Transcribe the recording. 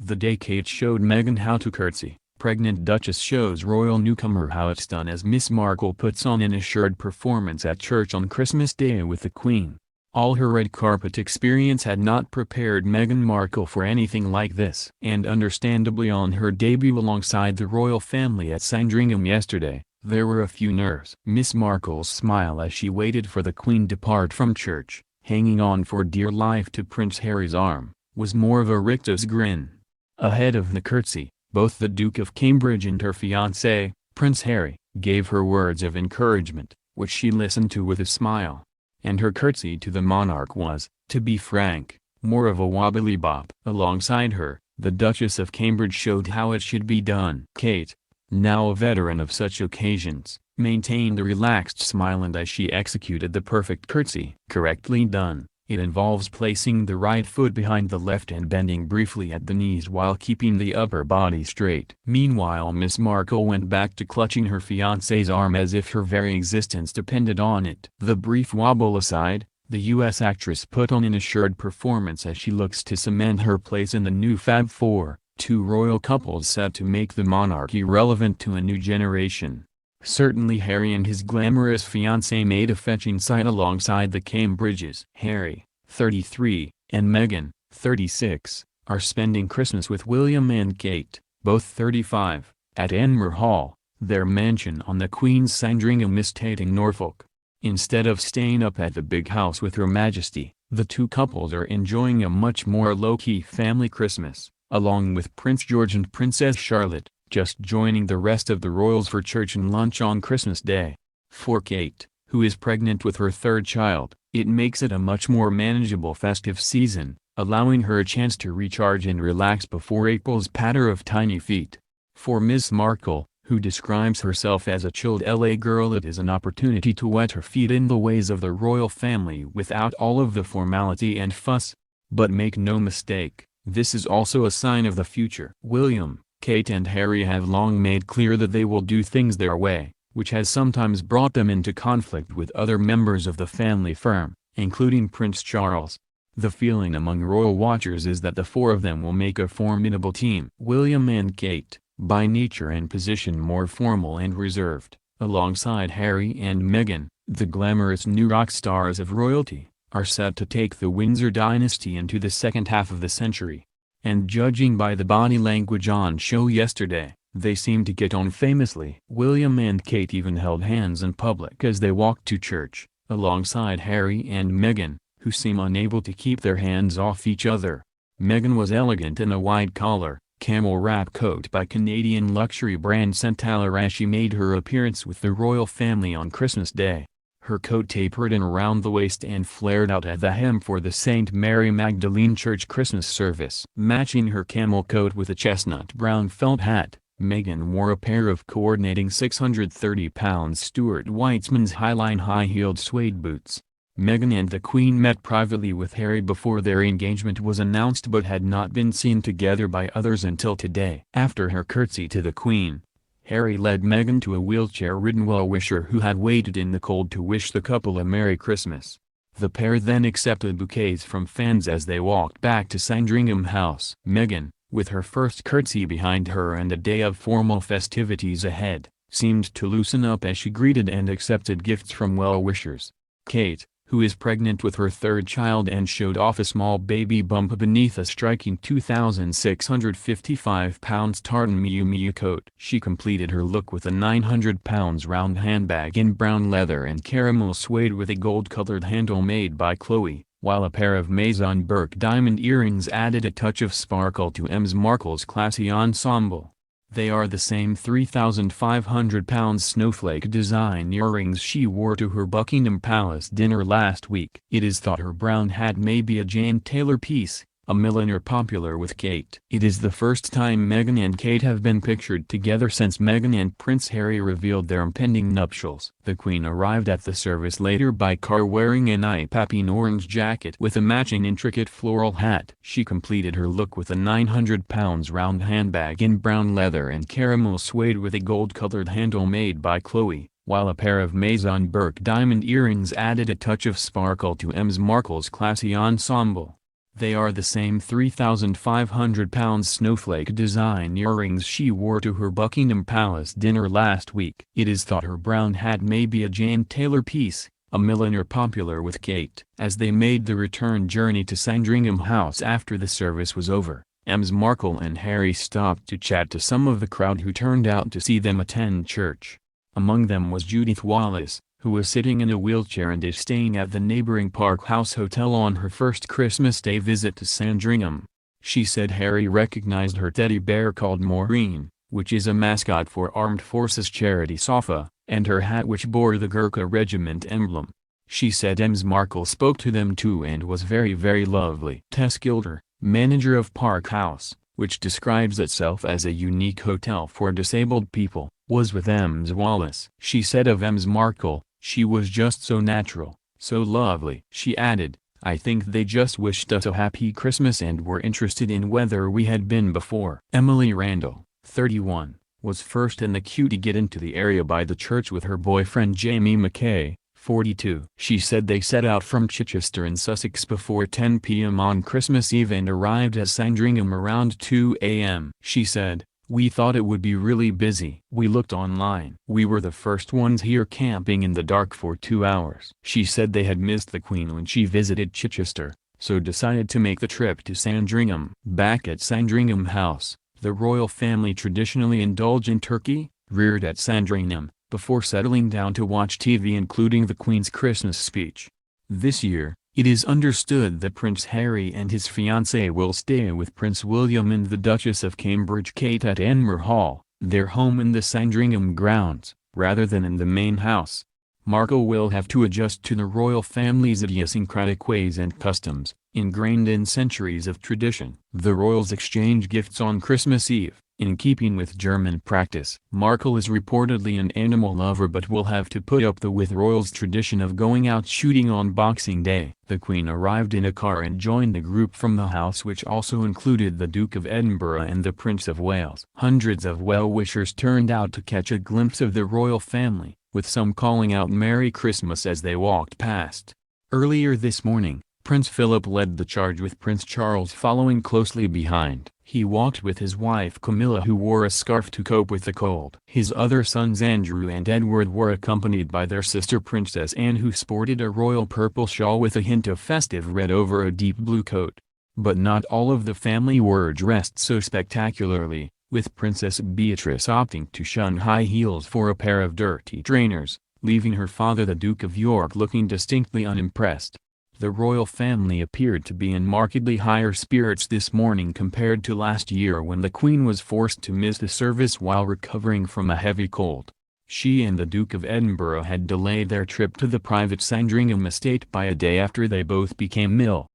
The day Kate showed Meghan how to curtsy, pregnant Duchess shows royal newcomer how it's done as Miss Markle puts on an assured performance at church on Christmas Day with the Queen. All her red carpet experience had not prepared Meghan Markle for anything like this. And understandably, on her debut alongside the royal family at Sandringham yesterday, there were a few nerves. Miss Markle's smile as she waited for the Queen depart from church, hanging on for dear life to Prince Harry's arm, was more of a rictus grin. Ahead of the curtsy, both the Duke of Cambridge and her fiancé, Prince Harry, gave her words of encouragement, which she listened to with a smile. And her curtsy to the monarch was, to be frank, more of a wobbly bop. Alongside her, the Duchess of Cambridge showed how it should be done. Kate, now a veteran of such occasions, maintained a relaxed smile and as she executed the perfect curtsy. Correctly done, it involves placing the right foot behind the left and bending briefly at the knees while keeping the upper body straight. Meanwhile, Miss Markle went back to clutching her fiancé's arm as if her very existence depended on it. The brief wobble aside, the U.S. actress put on an assured performance as she looks to cement her place in the new Fab Four, two royal couples set to make the monarchy relevant to a new generation. Certainly Harry and his glamorous fiancée made a fetching sight alongside the Cambridges. Harry, 33, and Meghan, 36, are spending Christmas with William and Kate, both 35, at Enmore Hall, their mansion on the Queen's Sandringham estate in Norfolk. Instead of staying up at the big house with Her Majesty, the two couples are enjoying a much more low-key family Christmas, along with Prince George and Princess Charlotte, just joining the rest of the royals for church and lunch on Christmas Day. For Kate, who is pregnant with her third child, it makes it a much more manageable festive season, allowing her a chance to recharge and relax before April's patter of tiny feet. For Miss Markle, who describes herself as a chilled LA girl, it is an opportunity to wet her feet in the ways of the royal family without all of the formality and fuss. But make no mistake, this is also a sign of the future. William, Kate and Harry have long made clear that they will do things their way, which has sometimes brought them into conflict with other members of the family firm, including Prince Charles. The feeling among royal watchers is that the four of them will make a formidable team. William and Kate, by nature and position more formal and reserved, alongside Harry and Meghan, the glamorous new rock stars of royalty, are set to take the Windsor dynasty into the second half of the century. And judging by the body language on show yesterday, they seem to get on famously. William and Kate even held hands in public as they walked to church, alongside Harry and Meghan, who seem unable to keep their hands off each other. Meghan was elegant in a wide collar, camel wrap coat by Canadian luxury brand Centaur as she made her appearance with the royal family on Christmas Day. Her coat tapered in around the waist and flared out at the hem for the St. Mary Magdalene Church Christmas service. Matching her camel coat with a chestnut brown felt hat, Meghan wore a pair of coordinating 630-pound Stuart Weitzman's Highline high-heeled suede boots. Meghan and the Queen met privately with Harry before their engagement was announced but had not been seen together by others until today. After her curtsy to the Queen, Harry led Meghan to a wheelchair-ridden well-wisher who had waited in the cold to wish the couple a Merry Christmas. The pair then accepted bouquets from fans as they walked back to Sandringham House. Meghan, with her first curtsy behind her and a day of formal festivities ahead, seemed to loosen up as she greeted and accepted gifts from well-wishers. Kate, who is pregnant with her third child and showed off a small baby bump beneath a striking 2,655-pound tartan Miu Miu coat. She completed her look with a 900-pound round handbag in brown leather and caramel suede with a gold-colored handle made by Chloe, while a pair of Maison Burke diamond earrings added a touch of sparkle to Miss Markle's classy ensemble. They are the same 3,500-pound snowflake design earrings she wore to her Buckingham Palace dinner last week. It is thought her brown hat may be a Jane Taylor piece, a milliner popular with Kate. It is the first time Meghan and Kate have been pictured together since Meghan and Prince Harry revealed their impending nuptials. The Queen arrived at the service later by car wearing an eye-popping orange jacket with a matching intricate floral hat. She completed her look with a 900-pound round handbag in brown leather and caramel suede with a gold-colored handle made by Chloe, while a pair of Maison Burke diamond earrings added a touch of sparkle to Miss Markle's classy ensemble. They are the same £3,500 snowflake design earrings she wore to her Buckingham Palace dinner last week. It is thought her brown hat may be a Jane Taylor piece, a milliner popular with Kate. As they made the return journey to Sandringham House after the service was over, Ms. Markle and Harry stopped to chat to some of the crowd who turned out to see them attend church. Among them was Judith Wallace, who was sitting in a wheelchair and is staying at the neighboring Park House Hotel on her first Christmas Day visit to Sandringham. She said Harry recognized her teddy bear called Maureen, which is a mascot for Armed Forces Charity SOFA, and her hat which bore the Gurkha Regiment emblem. She said Ms. Markle spoke to them too and was very lovely. Tess Gilder, manager of Park House, which describes itself as a unique hotel for disabled people, was with Ms. Wallace. She said of Ms. Markle, "She was just so natural, so lovely." She added, "I think they just wished us a happy Christmas and were interested in whether we had been before." Emily Randall, 31, was first in the queue to get into the area by the church with her boyfriend Jamie Mackay, 42. She said they set out from Chichester in Sussex before 10 p.m. on Christmas Eve and arrived at Sandringham around 2 a.m. She said, "We thought it would be really busy. We looked online. We were the first ones here camping in the dark for 2 hours." She said they had missed the Queen when she visited Chichester, so decided to make the trip to Sandringham. Back at Sandringham House, the royal family traditionally indulge in turkey, reared at Sandringham, before settling down to watch TV including the Queen's Christmas speech. This year, it is understood that Prince Harry and his fiancée will stay with Prince William and the Duchess of Cambridge Kate at Anmer Hall, their home in the Sandringham grounds, rather than in the main house. Markle will have to adjust to the royal family's idiosyncratic ways and customs, ingrained in centuries of tradition. The royals exchange gifts on Christmas Eve, in keeping with German practice. Markle is reportedly an animal lover but will have to put up with royals' tradition of going out shooting on Boxing Day. The Queen arrived in a car and joined the group from the house, which also included the Duke of Edinburgh and the Prince of Wales. Hundreds of well-wishers turned out to catch a glimpse of the royal family, with some calling out Merry Christmas as they walked past. Earlier this morning, Prince Philip led the charge with Prince Charles following closely behind. He walked with his wife Camilla, who wore a scarf to cope with the cold. His other sons Andrew and Edward were accompanied by their sister Princess Anne, who sported a royal purple shawl with a hint of festive red over a deep blue coat. But not all of the family were dressed so spectacularly, with Princess Beatrice opting to shun high heels for a pair of dirty trainers, leaving her father the Duke of York looking distinctly unimpressed. The royal family appeared to be in markedly higher spirits this morning compared to last year when the Queen was forced to miss the service while recovering from a heavy cold. She and the Duke of Edinburgh had delayed their trip to the private Sandringham estate by a day after they both became ill.